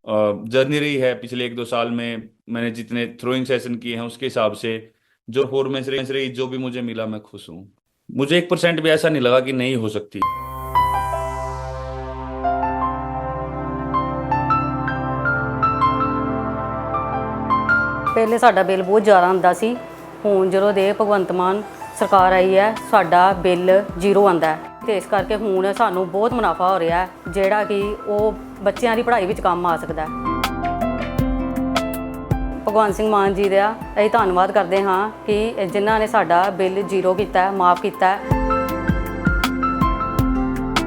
Journey रही है पिछले 1-2 साल में। मैंने जितने थ्रोइंग सेशन किए हैं उसके हिसाब से जो परफॉर्मेंस रही, जो भी मुझे मिला, मैं खुश हूँ। मुझे 1% भी ऐसा नहीं लगा कि नहीं हो सकती। ਪਹਿਲੇ ਸਾਡਾ ਬਿੱਲ ਬਹੁਤ ਜ਼ਿਆਦਾ ਆਉਂਦਾ ਸੀ। ਹੁਣ ਜਦੋਂ ਦੇ ਭਗਵੰਤ ਮਾਨ ਸਰਕਾਰ ਆਈ ਹੈ ਸਾਡਾ ਬਿੱਲ ਜ਼ੀਰੋ ਆਉਂਦਾ ਹੈ ਤੇ ਇਸ ਕਰਕੇ ਹੁਣ ਸਾਨੂੰ ਬਹੁਤ ਮੁਨਾਫਾ ਹੋ ਰਿਹਾ ਹੈ ਜਿਹੜਾ ਕਿ ਉਹ ਬੱਚਿਆਂ ਦੀ ਪੜ੍ਹਾਈ ਵਿੱਚ ਕੰਮ ਆ ਸਕਦਾ ਹੈ। ਭਗਵੰਤ ਸਿੰਘ ਮਾਨ ਜੀ ਦਾ ਅਸੀਂ ਧੰਨਵਾਦ ਕਰਦੇ ਹਾਂ ਕਿ ਜਿਨ੍ਹਾਂ ਨੇ ਸਾਡਾ ਬਿੱਲ ਜ਼ੀਰੋ ਕੀਤਾ ਹੈ, ਮਾਫ ਕੀਤਾ ਹੈ।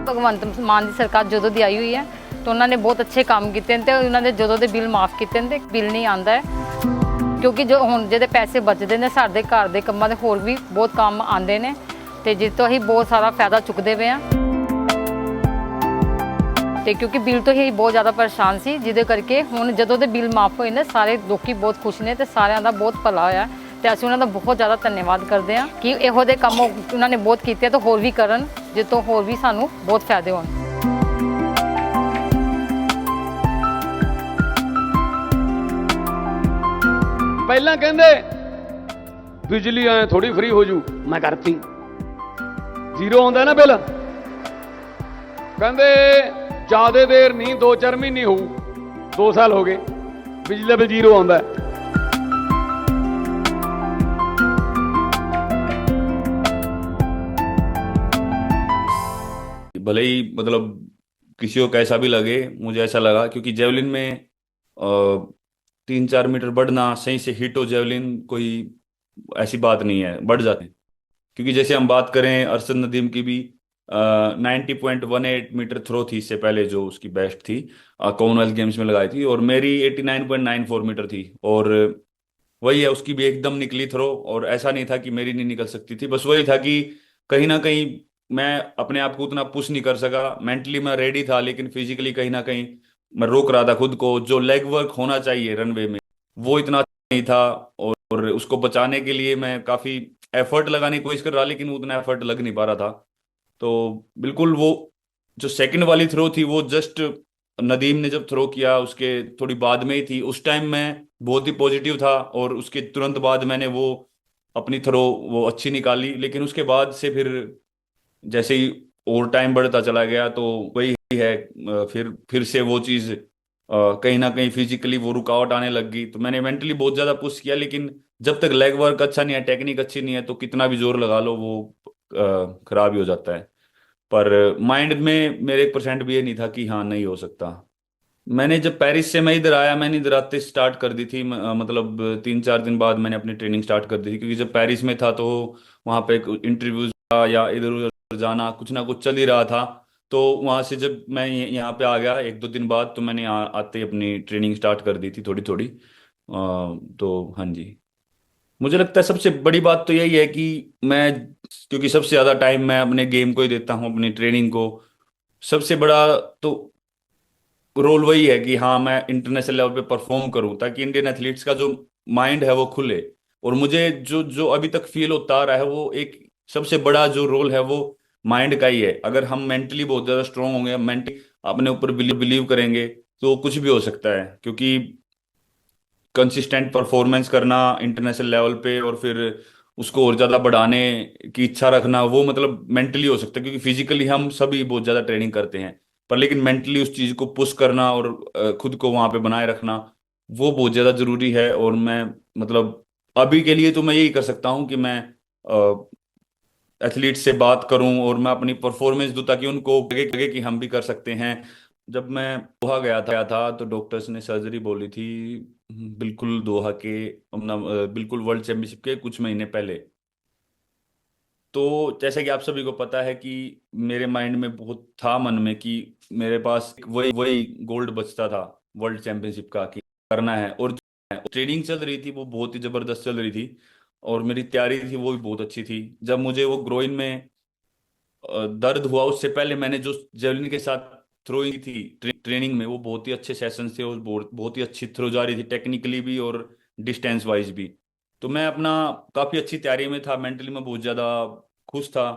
ਭਗਵੰਤ ਮਾਨ ਦੀ ਸਰਕਾਰ ਜਦੋਂ ਦੀ ਆਈ ਹੋਈ ਹੈ ਤਾਂ ਉਹਨਾਂ ਨੇ ਬਹੁਤ ਅੱਛੇ ਕੰਮ ਕੀਤੇ ਨੇ ਤੇ ਉਹਨਾਂ ਦੇ ਜਦੋਂ ਦੇ ਬਿੱਲ ਮਾਫ ਕੀਤੇ ਨੇ ਤੇ ਬਿੱਲ ਨਹੀਂ ਆਉਂਦਾ ਹੈ ਕਿਉਂਕਿ ਜੋ ਹੁਣ ਜਿਹਦੇ ਪੈਸੇ ਬਚਦੇ ਨੇ ਸਾਡੇ ਘਰ ਦੇ ਕੰਮਾਂ ਦੇ ਹੋਰ ਵੀ ਬਹੁਤ ਕੰਮ ਆਉਂਦੇ ਨੇ ਤੇ ਜਿਸ ਤੋਂ ਅਸੀਂ ਬਹੁਤ ਸਾਰਾ ਫਾਇਦਾ ਚੁੱਕਦੇ ਪਏ ਹਾਂ। ਤੇ ਕਿਉਂਕਿ ਬਿੱਲ ਤੋਂ ਹੀ ਬਹੁਤ ਜ਼ਿਆਦਾ ਪਰੇਸ਼ਾਨ ਸੀ ਜਿਹਦੇ ਕਰਕੇ ਹੁਣ ਜਦੋਂ ਦੇ ਬਿੱਲ ਮਾਫ ਹੋਏ ਨੇ ਸਾਰੇ ਲੋਕੀ ਬਹੁਤ ਖੁਸ਼ ਨੇ ਤੇ ਸਾਰਿਆਂ ਦਾ ਬਹੁਤ ਭਲਾ ਹੋਇਆ ਤੇ ਅਸੀਂ ਉਹਨਾਂ ਦਾ ਬਹੁਤ ਜ਼ਿਆਦਾ ਧੰਨਵਾਦ ਕਰਦੇ ਹਾਂ ਕਿ ਇਹੋ ਜਿਹੇ ਕੰਮ ਉਹਨਾਂ ਨੇ ਬਹੁਤ ਕੀਤੇ ਤਾਂ ਹੋਰ ਵੀ ਕਰਨ ਜਿਸ ਤੋਂ ਹੋਰ ਵੀ ਸਾਨੂੰ ਬਹੁਤ ਫਾਇਦੇ ਹੋਣ। ਪਹਿਲਾਂ ਕਹਿੰਦੇ ਬਿਜਲੀ ਐ ਥੋੜੀ ਫ੍ਰੀ ਹੋ ਜੂ, ਮੈਂ ਕਰਤੀ ਜ਼ੀਰੋ ਆਉਂਦਾ ਨਾ ਬਿੱਲ। ਕਹਿੰਦੇ ਜਿਆਦਾ ਦੇਰ ਨਹੀਂ 2-4 ਮਹੀਨੇ ਹੋਊ, 2 ਸਾਲ ਹੋ ਗਏ ਬਿਜਲੀ ਦਾ ਬਿੱਲ ਜ਼ੀਰੋ ਆਉਂਦਾ। भले ही मतलब किसी को कैसा भी लगे, मुझे ऐसा लगा क्योंकि जेवलिन में 3-4 मीटर बढ़ना, सही से हिट हो जेवलिन, कोई ऐसी बात नहीं है, बढ़ जाते हैं। क्योंकि जैसे हम बात करें अरशद नदीम की भी 90.18 मीटर थ्रो थी इससे पहले, जो उसकी बेस्ट थी कॉमनवेल्थ गेम्स में लगाई थी, और मेरी 89.94 मीटर थी। और वही है, उसकी भी एकदम निकली थ्रो, और ऐसा नहीं था कि मेरी नहीं निकल सकती थी। बस वही था कि कहीं ना कहीं मैं अपने आप को उतना पुश नहीं कर सका। मेंटली मैं रेडी था लेकिन फिजिकली कहीं ना कहीं मैं रोक रहा था खुद को। जो लेग वर्क होना चाहिए रनवे में वो इतना नहीं था, और उसको बचाने के लिए मैं काफी एफर्ट लगाने की कोशिश कर रहा, लेकिन उतना एफर्ट लग नहीं पा रहा था। तो बिल्कुल वो जो सेकंड वाली थ्रो थी वो जस्ट नदीम ने जब थ्रो किया उसके थोड़ी बाद में ही थी। उस टाइम मैं बहुत ही पॉजिटिव था और उसके तुरंत बाद मैंने वो अपनी थ्रो वो अच्छी निकाली। लेकिन उसके बाद से फिर जैसे ही और टाइम बढ़ता चला गया तो वही है, फिर से वो चीज़ कहीं ना कहीं फिजिकली वो रुकावट आने लग गई। तो मैंने मेंटली बहुत ज़्यादा पुश किया, लेकिन जब तक लेग वर्क अच्छा नहीं है, टेक्निक अच्छी नहीं है, तो कितना भी जोर लगा लो वो खराब ही हो जाता है। पर माइंड में मेरे 1% भी ये नहीं था कि हाँ नहीं हो सकता। मैंने जब पेरिस से मैं इधर आया, मैंने इधर आते स्टार्ट कर दी थी, मतलब 3-4 दिन बाद मैंने अपनी ट्रेनिंग स्टार्ट कर दी थी। क्योंकि जब पेरिस में था तो वहाँ पे इंटरव्यूज या इधर उधर जाना कुछ ना कुछ चल ही रहा था। तो वहाँ से जब मैं यहाँ पे आ गया 1-2 दिन बाद, तो मैंने यहाँ आते ही अपनी ट्रेनिंग स्टार्ट कर दी थी थोड़ी थोड़ी। तो हाँ जी, मुझे लगता है सबसे बड़ी बात तो यही है कि मैं, क्योंकि सबसे ज़्यादा टाइम मैं अपने गेम को ही देता हूँ, अपनी ट्रेनिंग को। सबसे बड़ा तो रोल वही है कि हाँ मैं इंटरनेशनल लेवल पे परफॉर्म करूँ, ताकि इंडियन एथलीट्स का जो माइंड है वो खुले। और मुझे जो जो अभी तक फील होता आ रहा है वो एक सबसे बड़ा जो रोल है वो माइंड का ही है। अगर हम मेंटली बहुत ज़्यादा स्ट्रांग होंगे, मेंटली अपने ऊपर बिलीव करेंगे, तो कुछ भी हो सकता है। क्योंकि कंसिस्टेंट परफॉर्मेंस करना इंटरनेशनल लेवल पे और फिर उसको और ज़्यादा बढ़ाने की इच्छा रखना, वो मतलब मेंटली हो सकता है। क्योंकि फिजिकली हम सभी बहुत ज़्यादा ट्रेनिंग करते हैं, पर लेकिन मेंटली उस चीज़ को पुश करना और खुद को वहाँ पे बनाए रखना वो बहुत ज़्यादा ज़रूरी है। और मैं मतलब अभी के लिए तो मैं यही कर सकता हूँ कि मैं एथलीट से बात करूं और मैं अपनी परफॉर्मेंस दूं, ताकि उनको लगे कि हम भी कर सकते हैं। जब मैं दोहा गया था तो डॉक्टर्स ने सर्जरी बोली थी, बिल्कुल दोहा के अपना बिल्कुल वर्ल्ड चैंपियनशिप के कुछ महीने पहले। तो जैसे कि आप सभी को पता है कि मेरे माइंड में बहुत था मन में कि मेरे पास वही वही गोल्ड बचता था वर्ल्ड चैंपियनशिप का, कि करना है। और ट्रेनिंग चल रही थी वो बहुत ही जबरदस्त चल रही थी, और मेरी तैयारी थी वो भी बहुत अच्छी थी। जब मुझे वो ग्रोइन में दर्द हुआ, उससे पहले मैंने जो जेवलिन के साथ थ्रोइंग थी ट्रेनिंग में, वो बहुत ही अच्छे सेशन थे और बहुत ही अच्छी थ्रो जा रही थी, टेक्निकली भी और डिस्टेंस वाइज भी। तो मैं अपना काफ़ी अच्छी तैयारी में था, मेंटली मैं बहुत ज़्यादा खुश था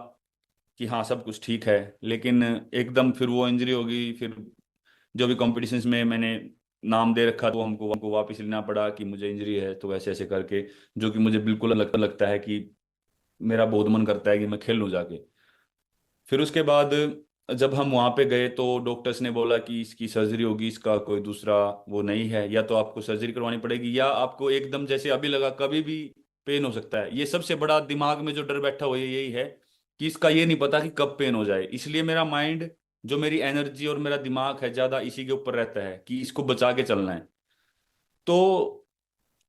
कि हाँ सब कुछ ठीक है। लेकिन एकदम फिर वो इंजरी हो गई। फिर जो भी कॉम्पिटिशन्स में मैंने नाम दे रखा तो हमको वापस लेना पड़ा कि मुझे इंजरी है, तो ऐसे ऐसे करके, जो कि मुझे बिल्कुल लगता है कि मेरा बहुत मन करता है कि मैं खेल लूँ जाके। फिर उसके बाद जब हम वहां पे गए तो डॉक्टर्स ने बोला कि इसकी सर्जरी होगी, इसका कोई दूसरा वो नहीं है, या तो आपको सर्जरी करवानी पड़ेगी या आपको एकदम जैसे अभी लगा कभी भी पेन हो सकता है। ये सबसे बड़ा दिमाग में जो डर बैठा हुआ है यही है कि इसका ये नहीं पता कि कब पेन हो जाए, इसलिए मेरा माइंड, जो मेरी एनर्जी और मेरा दिमाग है, ज्यादा इसी के ऊपर रहता है कि इसको बचा के चलना है। तो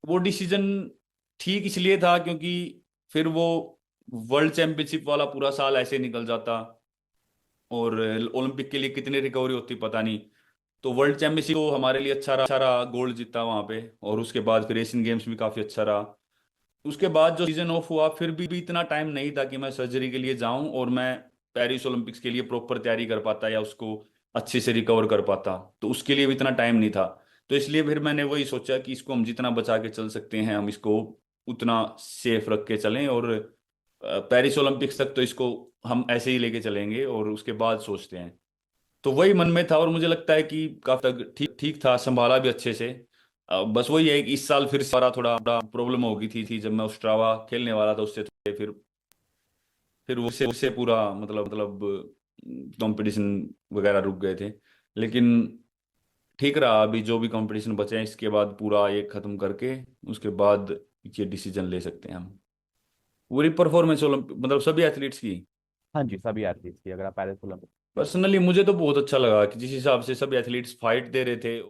वो डिसीजन ठीक इसलिए था क्योंकि फिर वो वर्ल्ड चैंपियनशिप वाला पूरा साल ऐसे निकल जाता, और ओलंपिक के लिए कितनी रिकवरी होती पता नहीं। तो वर्ल्ड चैंपियनशिप तो हमारे लिए अच्छा रहा, गोल्ड जीता वहां पे, और उसके बाद फिर एशियन गेम्स भी काफी अच्छा रहा। उसके बाद जो सीजन ऑफ हुआ फिर भी इतना टाइम नहीं था कि मैं सर्जरी के लिए जाऊं और मैं पेरिस ओलंपिक्स के लिए प्रॉपर तैयारी कर पाता या उसको अच्छे से रिकवर कर पाता, तो उसके लिए भी इतना टाइम नहीं था। तो इसलिए फिर मैंने वही सोचा कि इसको हम जितना बचा के चल सकते हैं हम इसको उतना सेफ रख के चलें, और पेरिस ओलंपिक्स तक तो इसको हम ऐसे ही लेके चलेंगे और उसके बाद सोचते हैं। तो वही मन में था और मुझे लगता है कि काफी तक ठीक ठीक था, संभाला भी अच्छे से। बस वही है कि इस साल फिर सारा थोड़ा बड़ा प्रॉब्लम हो गई थी जब मैं ओस्ट्रावा खेलने वाला था, उससे फिर उससे पूरा मतलब कंपटीशन वगैरह रुक गए थे। लेकिन ठीक रहा, अभी जो भी कंपटीशन बचे हैं इसके बाद पूरा ये खत्म करके उसके बाद ये डिसीजन ले सकते हैं हम। पूरी परफॉर्मेंस ओलंपिक मतलब सभी एथलीट्स की। हाँ जी, सभी एथलीट्स की, अगर आप पेरिस ओलंपिक। पर्सनली मुझे तो बहुत अच्छा लगा कि जिस हिसाब से सब एथलीट्स फाइट दे रहे थे।